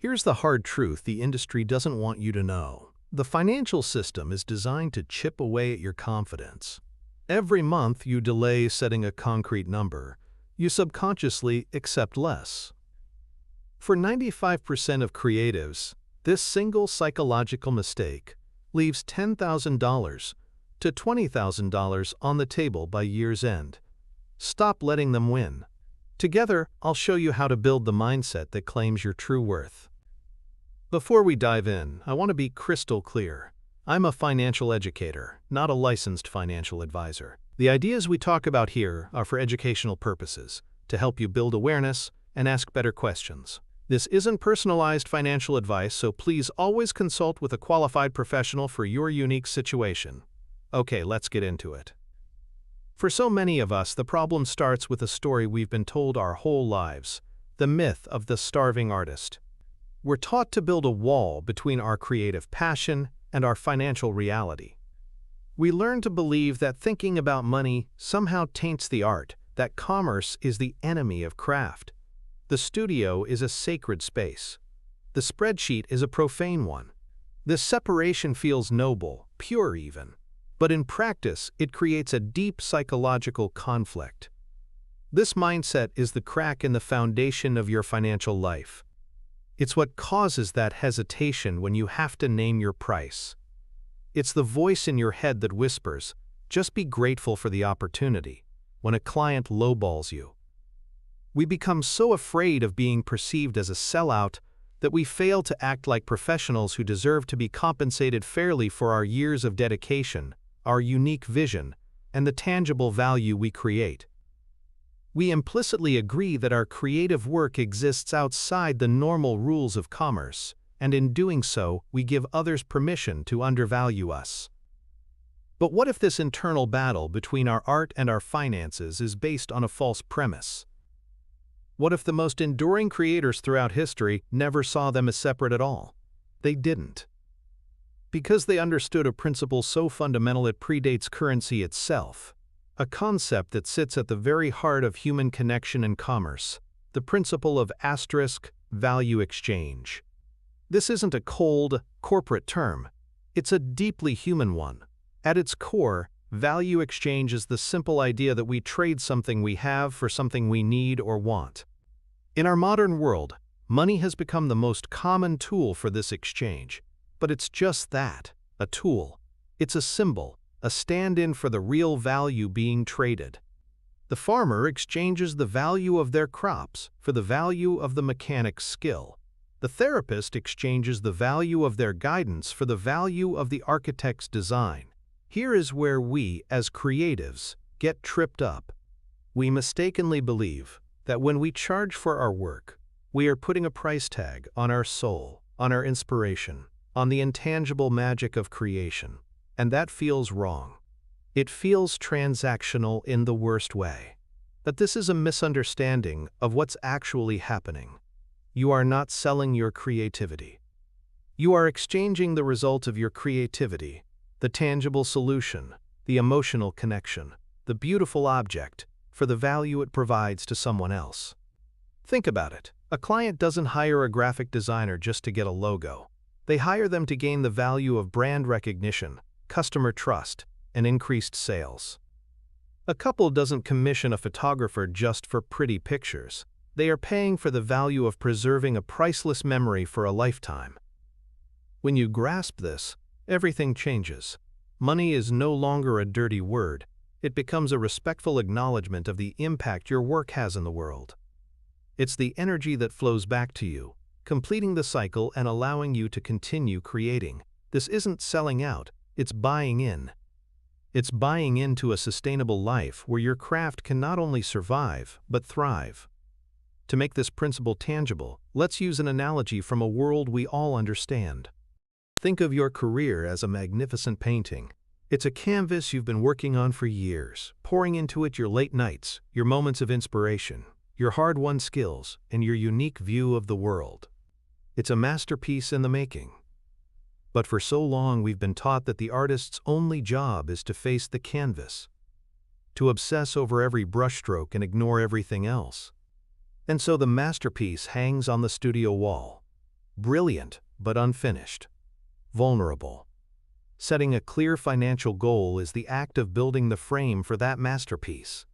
Here's the hard truth the industry doesn't want you to know. The financial system is designed to chip away at your confidence. Every month you delay setting a concrete number, you subconsciously accept less. For 95% of creatives, this single psychological mistake leaves $10,000 to $20,000 on the table by year's end. Stop letting them win. Together, I'll show you how to build the mindset that claims your true worth. Before we dive in, I want to be crystal clear. I'm a financial educator, not a licensed financial advisor. The ideas we talk about here are for educational purposes, to help you build awareness and ask better questions. This isn't personalized financial advice, so please always consult with a qualified professional for your unique situation. Okay, let's get into it. For so many of us, the problem starts with a story we've been told our whole lives, the myth of the starving artist. We're taught to build a wall between our creative passion and our financial reality. We learn to believe that thinking about money somehow taints the art, that commerce is the enemy of craft. The studio is a sacred space. The spreadsheet is a profane one. This separation feels noble, pure even. But in practice, it creates a deep psychological conflict. This mindset is the crack in the foundation of your financial life. It's what causes that hesitation when you have to name your price. It's the voice in your head that whispers, "Just be grateful for the opportunity," when a client lowballs you. We become so afraid of being perceived as a sellout that we fail to act like professionals who deserve to be compensated fairly for our years of dedication, our unique vision, and the tangible value we create. We implicitly agree that our creative work exists outside the normal rules of commerce, and in doing so, we give others permission to undervalue us. But what if this internal battle between our art and our finances is based on a false premise? What if the most enduring creators throughout history never saw them as separate at all? They didn't. Because they understood a principle so fundamental it predates currency itself, a concept that sits at the very heart of human connection and commerce, the principle of value exchange. This isn't a cold, corporate term. It's a deeply human one. At its core, value exchange is the simple idea that we trade something we have for something we need or want. In our modern world, money has become the most common tool for this exchange. But it's just that, a tool. It's a symbol, a stand-in for the real value being traded. The farmer exchanges the value of their crops for the value of the mechanic's skill. The therapist exchanges the value of their guidance for the value of the architect's design. Here is where we, as creatives, get tripped up. We mistakenly believe that when we charge for our work, we are putting a price tag on our soul, on our inspiration, on the intangible magic of creation. And that feels wrong. It feels transactional in the worst way. But this is a misunderstanding of what's actually happening. You are not selling your creativity. You are exchanging the result of your creativity, the tangible solution, the emotional connection, the beautiful object, for the value it provides to someone else. Think about it. A client doesn't hire a graphic designer just to get a logo. They hire them to gain the value of brand recognition, customer trust, and increased sales. A couple doesn't commission a photographer just for pretty pictures. They are paying for the value of preserving a priceless memory for a lifetime. When you grasp this, everything changes. Money is no longer a dirty word. It becomes a respectful acknowledgement of the impact your work has in the world. It's the energy that flows back to you, completing the cycle and allowing you to continue creating. This isn't selling out, it's buying in. It's buying into a sustainable life where your craft can not only survive, but thrive. To make this principle tangible, let's use an analogy from a world we all understand. Think of your career as a magnificent painting. It's a canvas you've been working on for years, pouring into it your late nights, your moments of inspiration, your hard-won skills, and your unique view of the world. It's a masterpiece in the making. But for so long we've been taught that the artist's only job is to face the canvas, to obsess over every brushstroke and ignore everything else. And so the masterpiece hangs on the studio wall. brilliant but unfinished, vulnerable. Setting a clear financial goal is the act of building the frame for that masterpiece.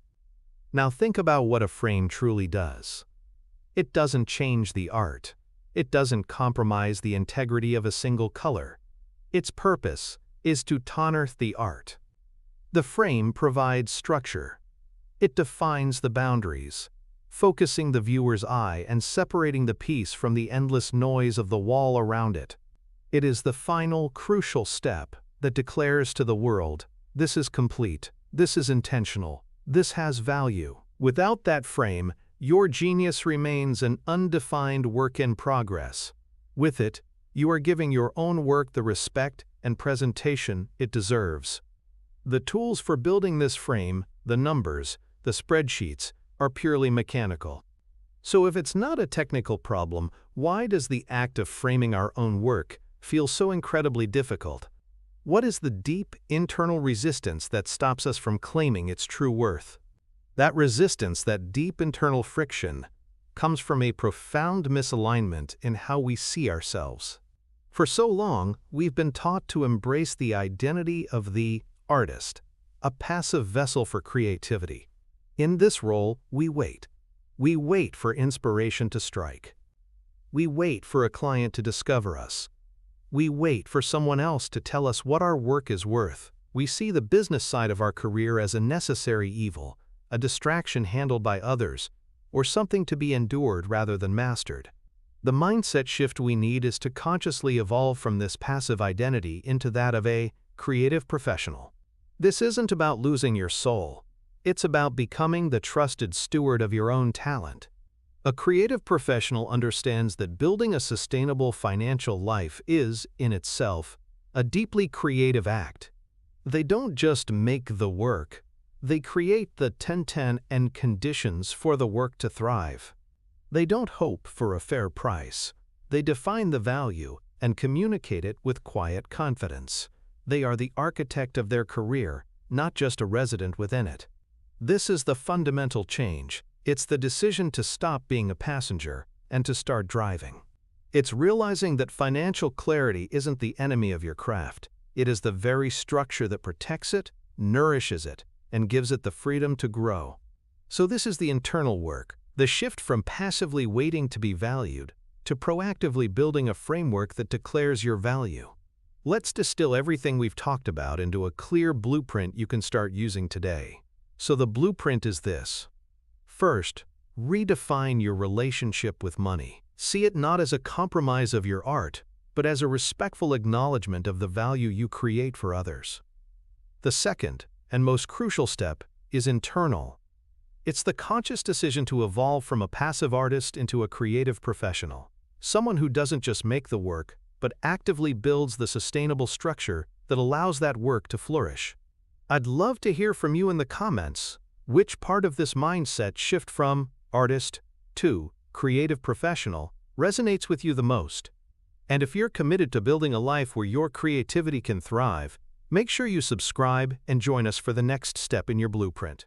Now think about what a frame truly does. It doesn't change the art. It doesn't compromise the integrity of a single color. Its purpose is to honor the art. The frame provides structure. It defines the boundaries, focusing the viewer's eye and separating the piece from the endless noise of the wall around it. It is the final, crucial step that declares to the world, this is complete, this is intentional, this has value. Without that frame, your genius remains an undefined work in progress. With it, you are giving your own work the respect and presentation it deserves. The tools for building this frame, the numbers, the spreadsheets, are purely mechanical. So if it's not a technical problem, why does the act of framing our own work feel so incredibly difficult? What is the deep internal resistance that stops us from claiming its true worth? That resistance, that deep internal friction, comes from a profound misalignment in how we see ourselves. For so long, we've been taught to embrace the identity of the artist, a passive vessel for creativity. In this role, we wait. We wait for inspiration to strike. We wait for a client to discover us. We wait for someone else to tell us what our work is worth. We see the business side of our career as a necessary evil, a distraction handled by others, or something to be endured rather than mastered. The mindset shift we need is to consciously evolve from this passive identity into that of a creative professional. This isn't about losing your soul. It's about becoming the trusted steward of your own talent. A creative professional understands that building a sustainable financial life is, in itself, a deeply creative act. They don't just make the work, they create the 10-10 and conditions for the work to thrive. They don't hope for a fair price. They define the value and communicate it with quiet confidence. They are the architect of their career, not just a resident within it. This is the fundamental change. It's the decision to stop being a passenger and to start driving. It's realizing that financial clarity isn't the enemy of your craft. It is the very structure that protects it, nourishes it, and gives it the freedom to grow. So this is the internal work, the shift from passively waiting to be valued to proactively building a framework that declares your value. Let's distill everything we've talked about into a clear blueprint you can start using today. So the blueprint is this. First, redefine your relationship with money. See it not as a compromise of your art, but as a respectful acknowledgment of the value you create for others. The second, and most crucial step, is internal. It's the conscious decision to evolve from a passive artist into a creative professional, someone who doesn't just make the work, but actively builds the sustainable structure that allows that work to flourish. I'd love to hear from you in the comments. Which part of this mindset shift from artist to creative professional resonates with you the most? And if you're committed to building a life where your creativity can thrive, make sure you subscribe and join us for the next step in your blueprint.